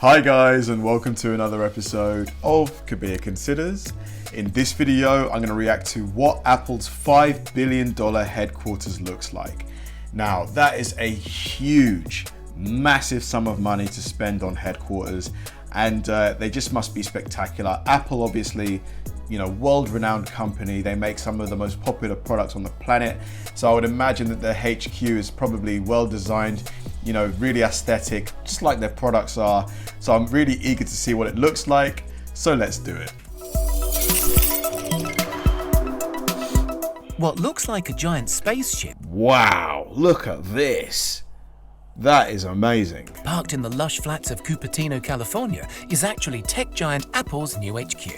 Hi guys, and welcome to another episode of Kabir Considers. In this video, I'm going to react to what Apple's $5 billion headquarters looks like. Now, that is a huge, massive sum of money to spend on headquarters, and they just must be spectacular. Apple, obviously, world-renowned company. They make some of the most popular products on the planet. So I would imagine that their HQ is probably well-designed, really aesthetic, just like their products are. So I'm really eager to see what it looks like. So let's do it. What looks like a giant spaceship. Wow, look at this. That is amazing. Parked in the lush flats of Cupertino, California, is actually tech giant Apple's new HQ.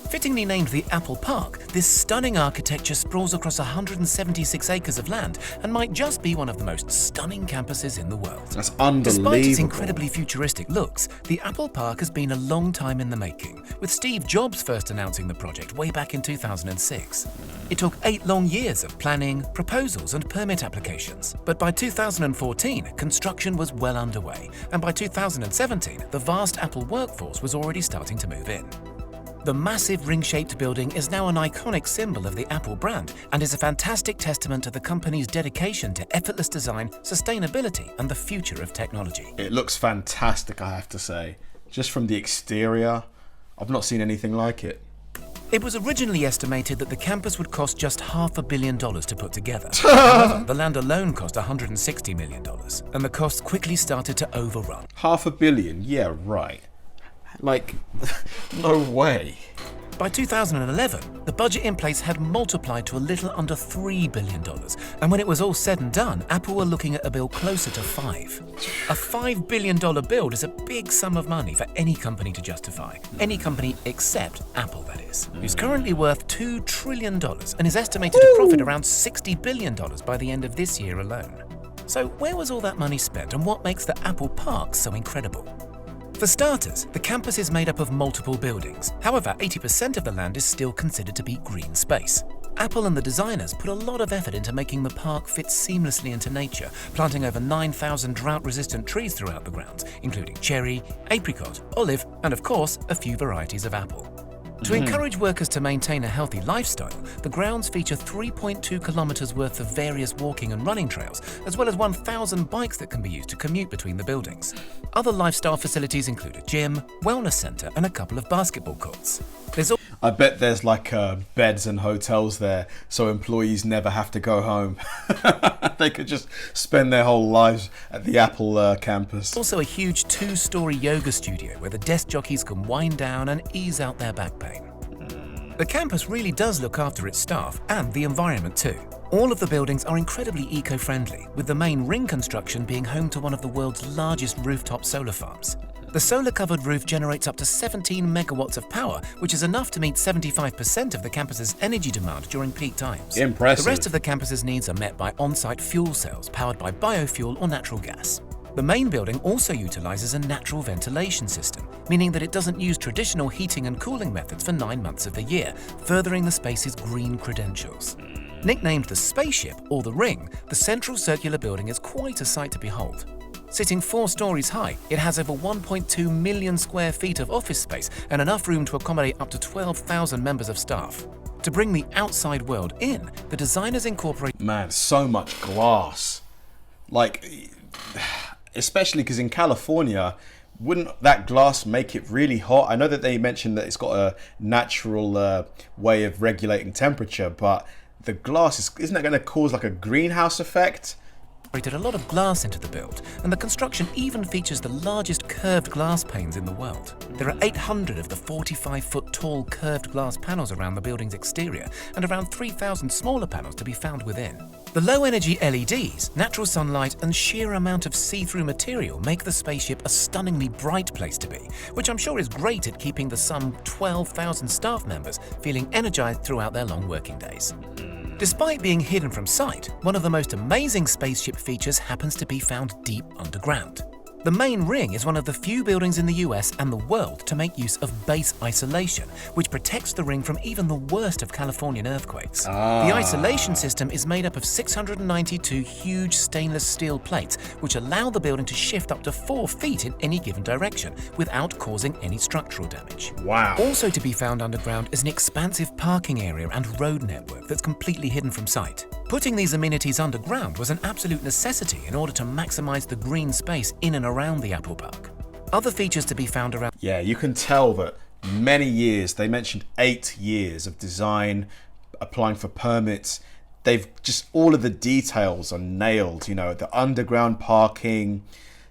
Fittingly named the Apple Park, this stunning architecture sprawls across 176 acres of land and might just be one of the most stunning campuses in the world. That's unbelievable. Despite its incredibly futuristic looks, the Apple Park has been a long time in the making, with Steve Jobs first announcing the project way back in 2006. It took 8 long years of planning, proposals and permit applications, but by 2014, construction was well underway, and by 2017, the vast Apple workforce was already starting to move in. The massive ring-shaped building is now an iconic symbol of the Apple brand and is a fantastic testament to the company's dedication to effortless design, sustainability, and the future of technology. It looks fantastic, I have to say. Just from the exterior, I've not seen anything like it. It was originally estimated that the campus would cost just $500 million to put together. However, the land alone cost $160 million, and the costs quickly started to overrun. $500 million? Yeah, right. No way. By 2011, the budget in place had multiplied to a little under $3 billion, and when it was all said and done, Apple were looking at a bill closer to $5 billion. A $5 billion build is a big sum of money for any company to justify. Any company except Apple, that is, who's currently worth $2 trillion and is estimated to profit around $60 billion by the end of this year alone. So where was all that money spent, and what makes the Apple Park so incredible? For starters, the campus is made up of multiple buildings. However, 80% of the land is still considered to be green space. Apple and the designers put a lot of effort into making the park fit seamlessly into nature, planting over 9,000 drought-resistant trees throughout the grounds, including cherry, apricot, olive, and of course, a few varieties of apple. To encourage workers to maintain a healthy lifestyle, the grounds feature 3.2 kilometers worth of various walking and running trails, as well as 1,000 bikes that can be used to commute between the buildings. Other lifestyle facilities include a gym, wellness center, and a couple of basketball courts. I bet there's beds and hotels there, so employees never have to go home. They could just spend their whole lives at the Apple campus. Also a huge 2-story yoga studio where the desk jockeys can wind down and ease out their back pain. The campus really does look after its staff and the environment too. All of the buildings are incredibly eco-friendly, with the main ring construction being home to one of the world's largest rooftop solar farms. The solar-covered roof generates up to 17 megawatts of power, which is enough to meet 75% of the campus's energy demand during peak times. Impressive. The rest of the campus's needs are met by on-site fuel cells powered by biofuel or natural gas. The main building also utilizes a natural ventilation system, meaning that it doesn't use traditional heating and cooling methods for 9 months of the year, furthering the space's green credentials. Nicknamed the Spaceship, or the Ring, the central circular building is quite a sight to behold. Sitting 4 stories high, it has over 1.2 million square feet of office space and enough room to accommodate up to 12,000 members of staff. To bring the outside world in, the designers incorporate... Man, so much glass. Especially because in California, wouldn't that glass make it really hot? I know that they mentioned that it's got a natural way of regulating temperature, but the glass, isn't that going to cause a greenhouse effect? A lot of glass into the build, and the construction even features the largest curved glass panes in the world. There are 800 of the 45-foot tall curved glass panels around the building's exterior, and around 3,000 smaller panels to be found within. The low-energy LEDs, natural sunlight, and sheer amount of see-through material make the spaceship a stunningly bright place to be, which I'm sure is great at keeping the some 12,000 staff members feeling energized throughout their long working days. Despite being hidden from sight, one of the most amazing spaceship features happens to be found deep underground. The main ring is one of the few buildings in the US and the world to make use of base isolation, which protects the ring from even the worst of Californian earthquakes. The isolation system is made up of 692 huge stainless steel plates, which allow the building to shift up to 4 feet in any given direction without causing any structural damage. Wow. Also to be found underground is an expansive parking area and road network that's completely hidden from sight. Putting these amenities underground was an absolute necessity in order to maximize the green space in and around the Apple Park. Other features to be found around... Yeah, you can tell that many years, they mentioned 8 years of design, applying for permits. They've just, all of the details are nailed, you know, the underground parking,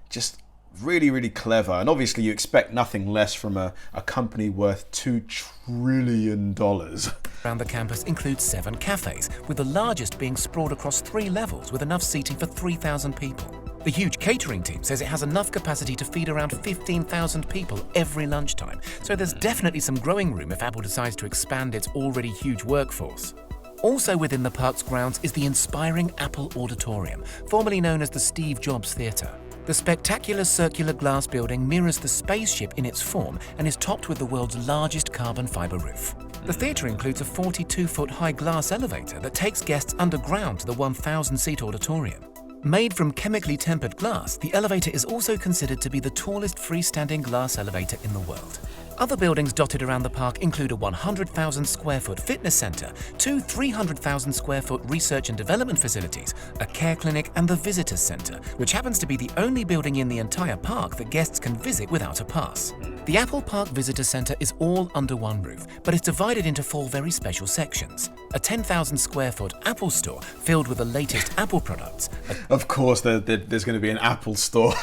just really, really clever. And obviously you expect nothing less from a company worth $2 trillion. Around the campus includes 7 cafes, with the largest being sprawled across 3 levels with enough seating for 3,000 people. The huge catering team says it has enough capacity to feed around 15,000 people every lunchtime, so there's definitely some growing room if Apple decides to expand its already huge workforce. Also within the park's grounds is the inspiring Apple Auditorium, formerly known as the Steve Jobs Theatre. The spectacular circular glass building mirrors the spaceship in its form and is topped with the world's largest carbon fiber roof. The theatre includes a 42-foot high glass elevator that takes guests underground to the 1,000-seat auditorium. Made from chemically tempered glass, the elevator is also considered to be the tallest freestanding glass elevator in the world. Other buildings dotted around the park include a 100,000 square foot fitness center, 2 300,000 square foot research and development facilities, a care clinic, and the visitors center, which happens to be the only building in the entire park that guests can visit without a pass. The Apple Park Visitor Center is all under one roof, but is divided into 4 very special sections. A 10,000 square foot Apple store filled with the latest Apple products. Of course, there's going to be an Apple store.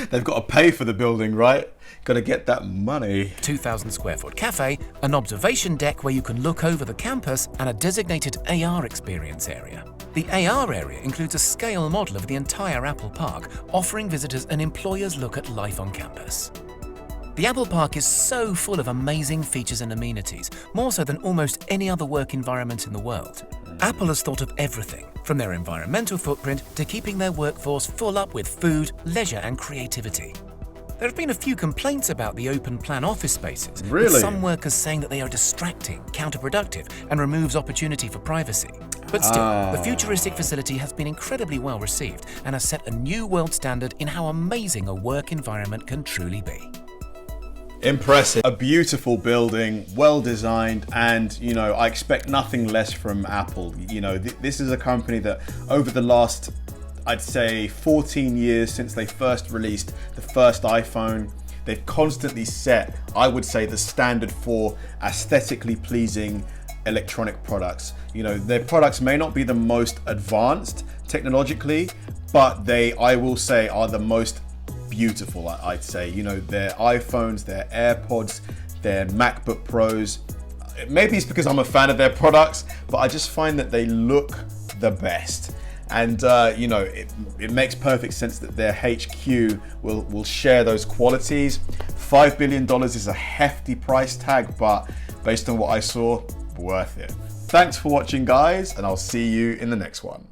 They've got to pay for the building, right? Got to get that money. 2,000 square foot cafe, an observation deck where you can look over the campus, and a designated AR experience area. The AR area includes a scale model of the entire Apple Park, offering visitors an employer's look at life on campus. The Apple Park is so full of amazing features and amenities, more so than almost any other work environment in the world. Apple has thought of everything, from their environmental footprint to keeping their workforce full up with food, leisure, and creativity. There have been a few complaints about the open-plan office spaces, with some workers saying that they are distracting, counterproductive, and removes opportunity for privacy. But still, the futuristic facility has been incredibly well received and has set a new world standard in how amazing a work environment can truly be. Impressive. A beautiful building, well designed, and you know, I expect nothing less from Apple. You know, this is a company that over the last, I'd say 14 years since they first released the first iPhone, they've constantly set, I would say, the standard for aesthetically pleasing electronic products. You know, their products may not be the most advanced technologically, but they, I will say, are the most beautiful, I'd say. You know, their iPhones, their AirPods, their MacBook Pros. Maybe it's because I'm a fan of their products, but I just find that they look the best. And you know, it makes perfect sense that their HQ will share those qualities. $5 billion is a hefty price tag, but based on what I saw, worth it. Thanks for watching, guys, and I'll see you in the next one.